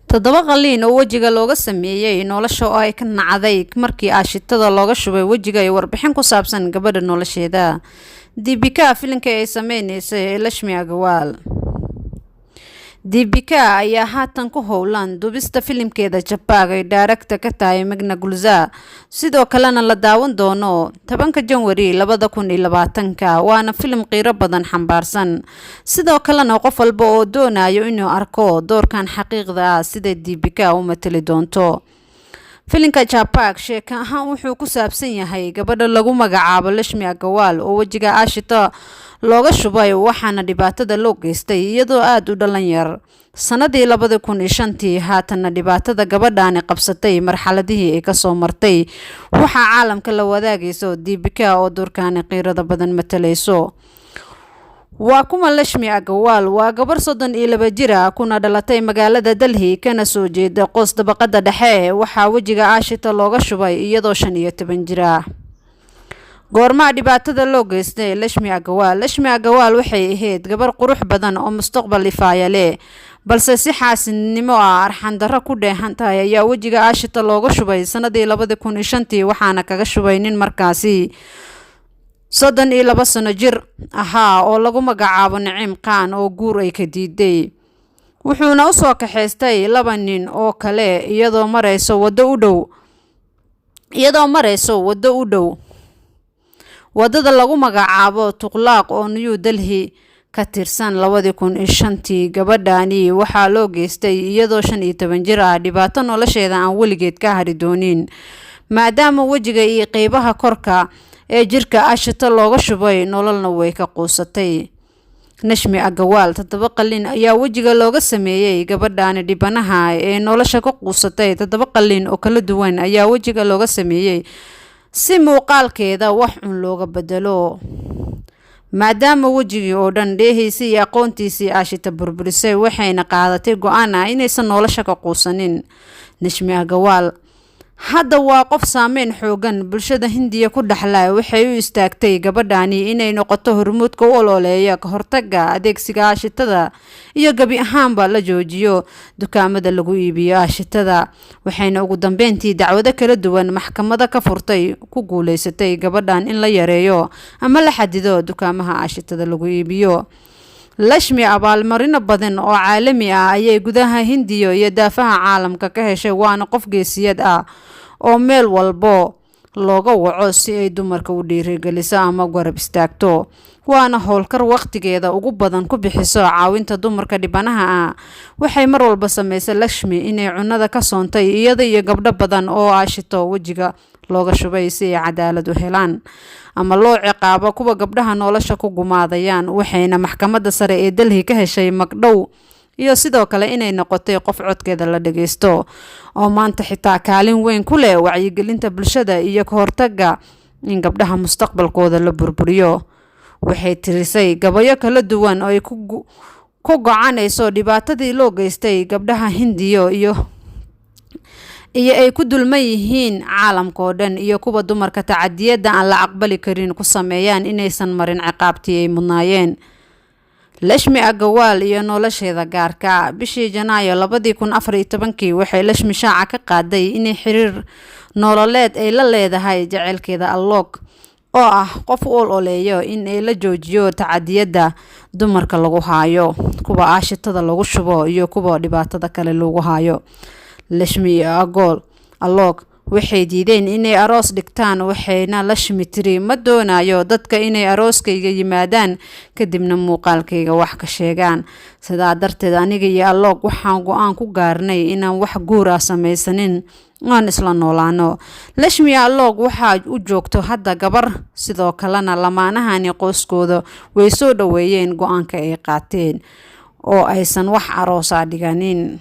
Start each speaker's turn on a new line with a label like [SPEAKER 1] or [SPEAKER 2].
[SPEAKER 1] toddoba qalliin oo wejiga looga sameeyay nolosha oo ay ka nacday markii aashitada looga shubay wejiga ay warbixin ku saabsan gabadha nolosheeda. Deepika filimka ay sameynaysa Lashmi Agarwal. Deepika ayaa haatan ku howlan dubista filimkeeda Jabbaag ay director ka tahay Meghna Gulzar, sidoo kalena la daawan doono 10 Janwari 2020 waana filim qiiro badan xambaarsan. Sidoo kalena qof walba oo doonayo inuu arko doorkan xaqiiqda ah sida Deepika u matali doonto. filimka Jabbaag sheeka ahaan wuxuu ku saabsan yahay gabadha lagu magacaabo Lashmi Agarwal oo wejiga aashita looga shubay waxaana dhibaatada loo geystay iyadoo aad u dhalan yar. Sanadii 2005 haatan dhibaatada gabadhaani qabsatay marxaladihii ay ka soo martay waxa caalamka la wadaagayso Deepika oo doorkan qiirada badan matalayso. waa kuma Lashmi Agarwal waa gabar 32 jir ah kuna dhalatay magaalada Delhi kana soo jeeda qoys dabaqada dhexe waxa wejiga aashita looga shubay iyadoo 15 jir ah. goorma dhibaatada loo geystay Lashmi Agarwal waxay ahayd gabar qurux badan oo mustaqbal ifaaya leh balse si xaasinimo ah arxan darro ku dheehantahay ayaa wejiga aashita looga shubay sanadii 2005 waxaana kaga shubay nin markaasi 32 sano jir ahaa oo lagu magacaabo Naciim Khan oo guur ay ka diiday. wuxuuna u soo kaxaystay 2 nin oo kale iyadoo marayso wado u dhow wadada lagu magacaabo Tuqlaaq oo New Delhi ka tirsan 2005 gabadhaani waxaa loo geystay iyadoo 15 jir ah dhibaato nolosheeda aan weligeed ka hari doonin maadaama wejiga iyo qaybaha korka ee jirka aashita looga shubay nololna way ka quusatay. Lashmi Agarwal 7 qalliin ayaa wejiga looga sameeyay gabadhaani dhibanaha ee nolosha ka quusatay. 7 qalliin oo kala duwan ayaa wejiga looga sameeyay si muuqaalkeeda wax un looga bedelo maadaama wejigii oo dhan dheehiisii iyo aqoontiisii aashita burburisay waxayna qaadatay go'aan ah inaysan nolosha ka quusanin. Lashmi Agarwal hadda waa qof saameyn xoogan bulshada Hindiya ku dhaxlay waxay u istaagtay gabadhaani inay noqoto hormuudka u ololeeya ka hortagga adeegsiga aashitada iyo gabi ahaanba la joojiyo dukaamada lagu iibiyo aashitada waxayna ugu dambeyntii dacwado kala duwan maxkamada ka furtay ku guuleysatay gabadhan in la yareeyo ama la xadido dukaamaha aashitada lagu iibiyo. Lashmi abaalmarino badan oo caalami ah ayay gudaha Hindiya iyo daafaha caalamka ka heshay waana qof geesiyad ah oo meel walbo looga waco si ay dumarka u dhiirigeliso ama garab istaagto waana howlkar waqtigeeda ugu badan ku bixiso caawinta dumarka dhibanaha ah. waxay mar walba sameysay Lashmi inay cunada ka soontay iyada iyo gabdho badan oo aashito wejiga looga shubay si ay cadaalad u helaan ama loo ciqaabo kuwa gabdhaha nolosha ku gumaadayaan. waxayna maxkamadda sare ee Delhi ka heshay magdhow iyo sidoo kale inay noqotay qof codkeeda la dhageysto oo maanta xitaa kaalin weyn ku leh wacyigelinta bulshada iyo ka hortagga in gabdhaha mustaqbalkooda la burburiyo. waxay tirisay gabayo kala duwan oo ay ku go'aanayso dhibaatadii loo geystay gabdhaha Hindiya iyo ay ku dulman yihiin caalamka oo dhan iyo kuwa dumarka tacadiyada aan la aqbali karin ku sameeyaan inaysan marin ciqaabtii ay mudnaayeen. Lashmi Agarwal iyo nolosheeda gaarka bishii Janaayo 2014 waxay Lashmi shaaca ka qaaday inay xiriir nololeed ay la leedahay jaceylkeeda Alok oo ah qof u ololeeyo in ay la joojiyo tacadiyada dumarka lagu haayo kuwa aashitada lagu shubo iyo kuwa dhibaatada kale lagu haayo. Lashmi Agarwal Alok waxay diideen inay aroos dhigtaan waxayna Lashmi tiri ma doonayo dadka inay arooskayga yimaadaan kadibna muuqaalkayga wax ka sheegaan sidaa darteed aniga iyo Alok waxaan go'aan ku gaarnay inaan wax guur ah samaysanin aan isla noolaano. Lashmi Alok waxa u joogto hadda gabar sidoo kalena lamaanahani qoyskooda way soo dhaweeyeen go'aanka ay qaateen oo aysan wax aroos ah dhiganin.